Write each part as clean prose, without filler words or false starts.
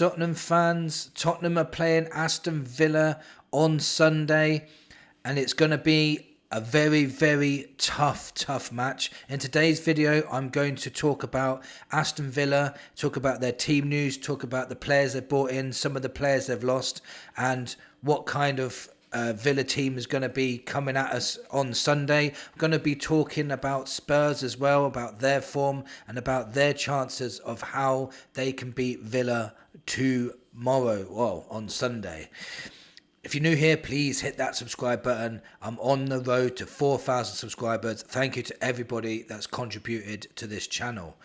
Tottenham fans. Tottenham are playing Aston Villa on Sunday, and it's going to be a very, very tough match. In today's video, I'm going to talk about Aston Villa, talk about their team news, talk about the players they've brought in, some of the players they've lost, and what kind of Villa team is going to be coming at us on Sunday. I'm going to be talking about Spurs as well, about their form and about their chances of how they can beat Villa tomorrow, well, on Sunday. If you're new here, please hit that subscribe button. I'm on the road to 4,000 subscribers. Thank you to everybody that's contributed to this channel.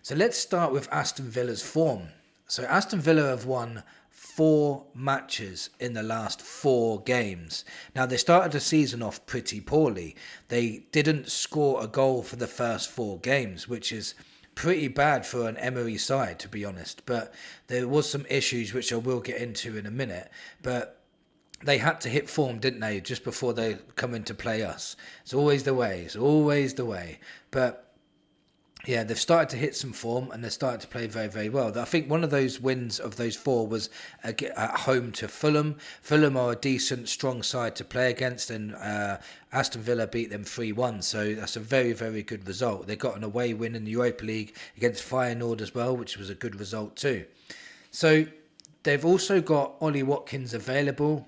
So let's start with Aston Villa's form. So Aston Villa have won 4 matches in the last 4 games. Now, they started the season off pretty poorly. They didn't score a goal for the first 4 games, which is pretty bad for an Emery side, to be honest. But there was some issues which I will get into in a minute. But they had to hit form, didn't they, just before they come in to play us. It's always the way. It's always the way. But yeah, they've started to hit some form and they're starting to play very, very well. I think one of those wins of those 4 was at home to Fulham. Fulham are a decent, strong side to play against, and Aston Villa beat them 3-1. So that's a very, very good result. They got an away win in the Europa League against Feyenoord as well, which was a good result too. So they've also got Ollie Watkins available,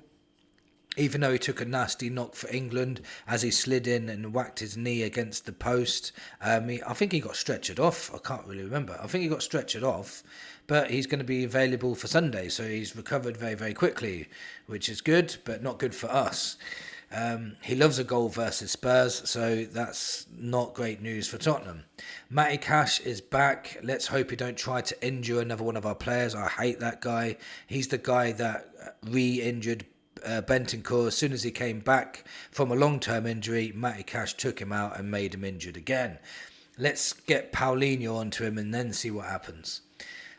even though he took a nasty knock for England as he slid in and whacked his knee against the post. I think he got stretchered off. I can't really remember. I think he got stretchered off, but he's going to be available for Sunday. So he's recovered very, very quickly, which is good, but not good for us. He loves a goal versus Spurs, so that's not great news for Tottenham. Matty Cash is back. Let's hope he don't try to injure another one of our players. I hate that guy. He's the guy that re-injured Bentancur. As soon as he came back from a long-term injury, Matty Cash took him out and made him injured again. Let's get Paulinho onto him and then see what happens.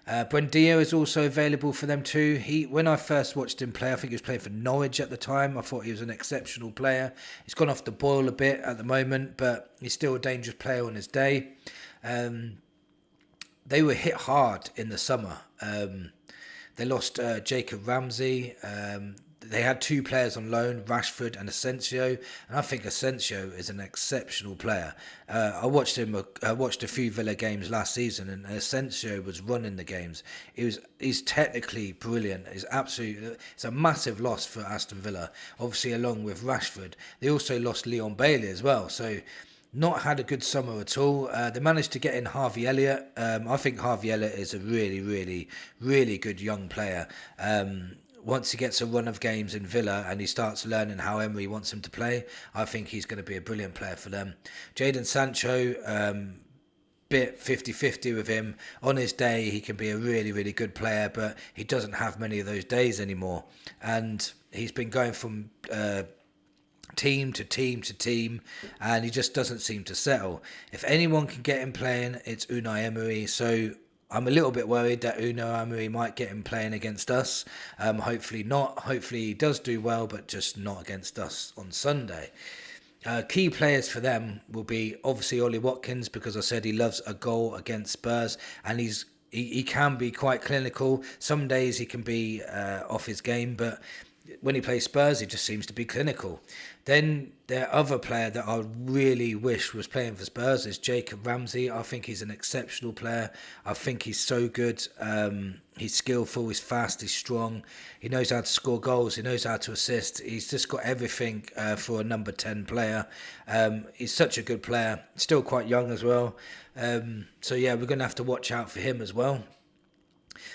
Buendia is also available for them too. When I first watched him play, I think he was playing for Norwich at the time. I thought he was an exceptional player. He's gone off the boil a bit at the moment, but he's still a dangerous player on his day. They were hit hard in the summer. They lost Jacob Ramsey. They had 2 players on loan, Rashford and Asensio, and I think Asensio is an exceptional player. I watched a few Villa games last season, and Asensio was running the games. He's technically brilliant. It's a massive loss for Aston Villa. Obviously, along with Rashford, they also lost Leon Bailey as well. So, not had a good summer at all. They managed to get in Harvey Elliott. I think Harvey Elliott is a really, really, really good young player. Once he gets a run of games in Villa and he starts learning how Emery wants him to play, I think he's going to be a brilliant player for them. Jadon Sancho, bit 50-50 with him. On his day, he can be a really, really good player, but he doesn't have many of those days anymore. And he's been going from team to team, and he just doesn't seem to settle. If anyone can get him playing, it's Unai Emery. So I'm a little bit worried that Unai Emery might get him playing against us. Hopefully not. Hopefully he does do well, but just not against us on Sunday. Key players for them will be obviously Ollie Watkins, because I said he loves a goal against Spurs, and he can be quite clinical. Some days he can be off his game, but when he plays Spurs, he just seems to be clinical. Then their other player that I really wish was playing for Spurs is Jacob Ramsey. I think he's an exceptional player. I think he's so good. He's skillful, he's fast, he's strong. He knows how to score goals. He knows how to assist. He's just got everything for a number 10 player. He's such a good player. Still quite young as well. So yeah, we're going to have to watch out for him as well.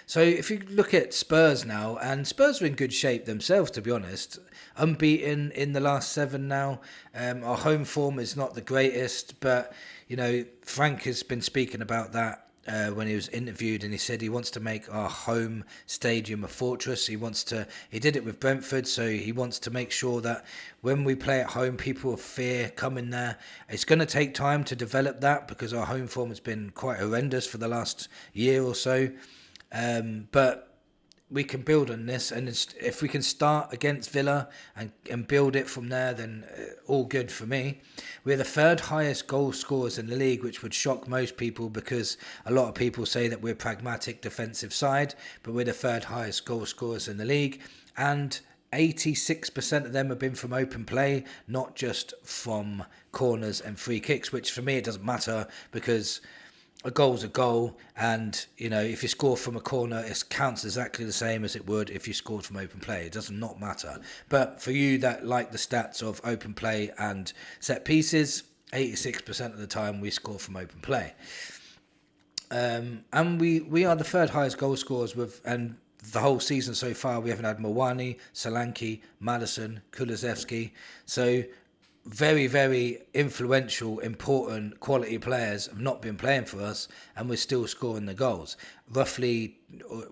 So if you look at Spurs now, and Spurs are in good shape themselves, to be honest. Unbeaten in the last 7 now. Our home form is not the greatest, but, you know, Frank has been speaking about that when he was interviewed, and he said he wants to make our home stadium a fortress. He did it with Brentford, so he wants to make sure that when we play at home, people of fear come in there. It's going to take time to develop that, because our home form has been quite horrendous for the last year or so. But we can build on this, and if we can start against Villa and build it from there, then all good for me. We're the third highest goal scorers in the league, which would shock most people because a lot of people say that we're pragmatic defensive side, but we're the third highest goal scorers in the league, and 86% of them have been from open play, not just from corners and free kicks, which for me it doesn't matter because a goal's a goal, and if you score from a corner, it counts exactly the same as it would if you scored from open play. It does not matter. But for you that like the stats of open play and set pieces, 86% of the time we score from open play. And we are the third highest goal scorers and the whole season so far we haven't had Mawani, Solanke, Maddison, Kulusevski. So very, very influential, important, quality players have not been playing for us, and we're still scoring the goals. Roughly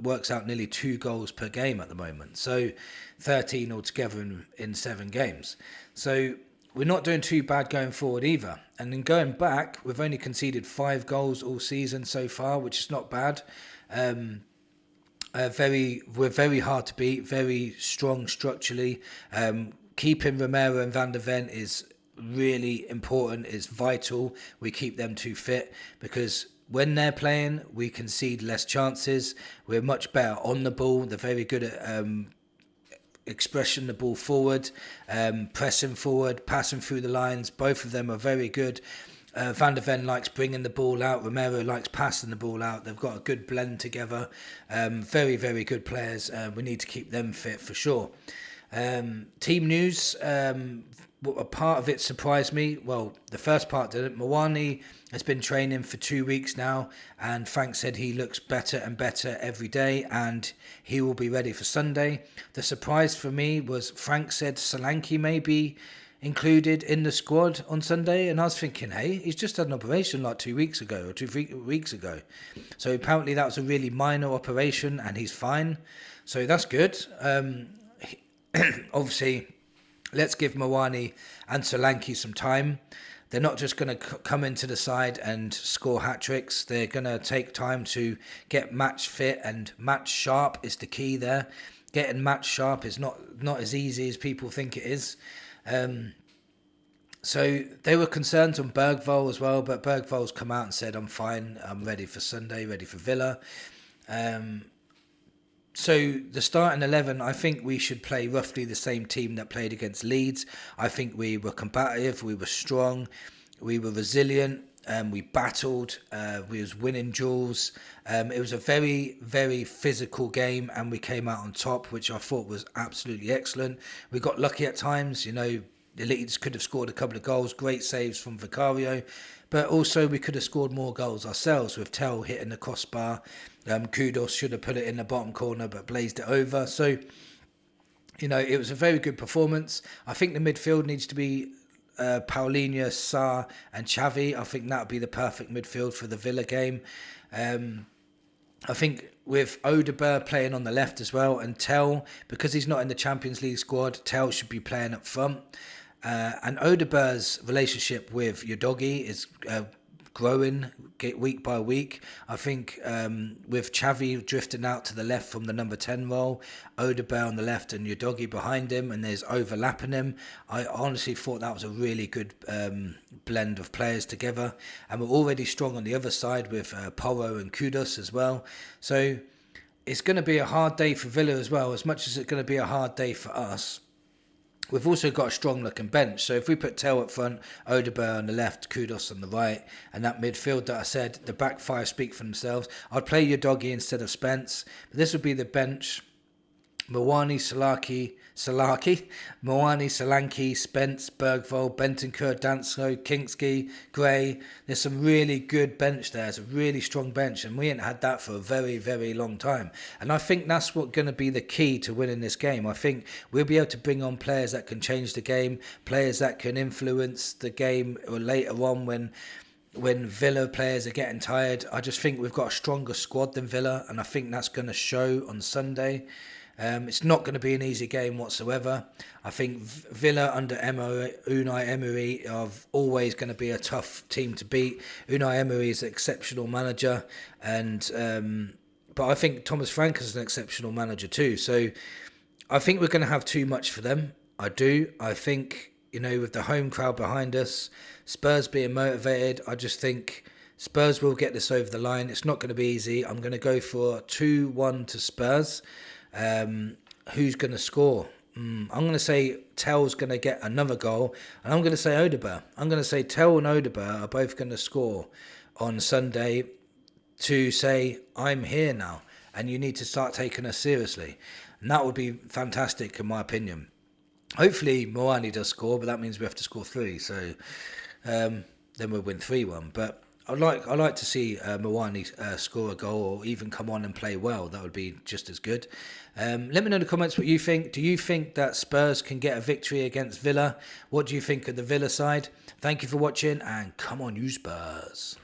works out nearly 2 goals per game at the moment. So 13 altogether in 7 games. So we're not doing too bad going forward either. And then going back, we've only conceded 5 goals all season so far, which is not bad. We're very hard to beat, very strong structurally. Keeping Romero and Van der Ven is really important, is vital. We keep them 2 fit because when they're playing, we concede less chances. We're much better on the ball. They're very good at expression the ball forward, pressing forward, passing through the lines. Both of them are very good. Van der Ven likes bringing the ball out. Romero likes passing the ball out. They've got a good blend together. Very, very good players. We need to keep them fit for sure. Team news, a part of it surprised me. Well, the first part didn't. Mawani has been training for 2 weeks now, and Frank said he looks better and better every day, and he will be ready for Sunday. The surprise for me was Frank said Solanke may be included in the squad on Sunday, and I was thinking, hey, he's just had an operation like 2 weeks ago or 3 weeks ago. So apparently that was a really minor operation, and he's fine. So that's good. Obviously, let's give Mawani and Solanke some time. They're not just going to come into the side and score hat-tricks. They're going to take time to get match fit, and match sharp is the key there. Getting match sharp is not as easy as people think it is. So they were concerned on Bergvall as well, but Bergvall's come out and said, I'm fine, I'm ready for Sunday, ready for Villa. So the starting 11, I think we should play roughly the same team that played against Leeds. I think we were combative, we were strong, we were resilient, we battled, we was winning duels. It was a very, very physical game, and we came out on top, which I thought was absolutely excellent. We got lucky at times, the Leeds could have scored a couple of goals, great saves from Vicario, but also we could have scored more goals ourselves with Tell hitting the crossbar. Kudos should have put it in the bottom corner but blazed it over. So, it was a very good performance. I think the midfield needs to be Paulinho, Sarr and Xavi. I think that would be the perfect midfield for the Villa game. I think with Odegaard playing on the left as well, and Tell, because he's not in the Champions League squad, Tell should be playing up front. And Odegaard's relationship with Udogie is growing week by week. I think with Xavi drifting out to the left from the number 10 role, Odegaard on the left and Udogie behind him, and there's overlapping him. I honestly thought that was a really good blend of players together. And we're already strong on the other side with Porro and Kudos as well. So it's going to be a hard day for Villa as well, as much as it's going to be a hard day for us. We've also got a strong looking bench. So if we put Tell up front, Odegaard on the left, Kudos on the right, and that midfield that I said, the back 5 speak for themselves. I'd play Udogie instead of Spence. But this would be the bench. Mawani, Solanke, Spence, Bergvall, Bentancur, Danso, Kingsky, Gray. There's some really good bench there. It's a really strong bench, and we ain't had that for a very, very long time. And I think that's what's going to be the key to winning this game. I think we'll be able to bring on players that can change the game, players that can influence the game or later on when Villa players are getting tired. I just think we've got a stronger squad than Villa, and I think that's going to show on Sunday. It's not going to be an easy game whatsoever. I think Villa under Unai Emery are always going to be a tough team to beat. Unai Emery is an exceptional manager, but But I think Thomas Frank is an exceptional manager too. So I think we're going to have too much for them. I do. I think, with the home crowd behind us, Spurs being motivated, I just think Spurs will get this over the line. It's not going to be easy. I'm going to go for 2-1 to Spurs. Who's going to score? I'm going to say Tell's going to get another goal, and I'm going to say Odegaard. I'm going to say Tell and Odegaard are both going to score on Sunday to say, I'm here now, and you need to start taking us seriously. And that would be fantastic, in my opinion. Hopefully, Moani does score, but that means we have to score 3. So then we'll win 3-1. But I'd like to see Moani score a goal or even come on and play well. That would be just as good. Let me know in the comments what you think. Do you think that Spurs can get a victory against Villa? What do you think of the Villa side? Thank you for watching, and come on, you Spurs.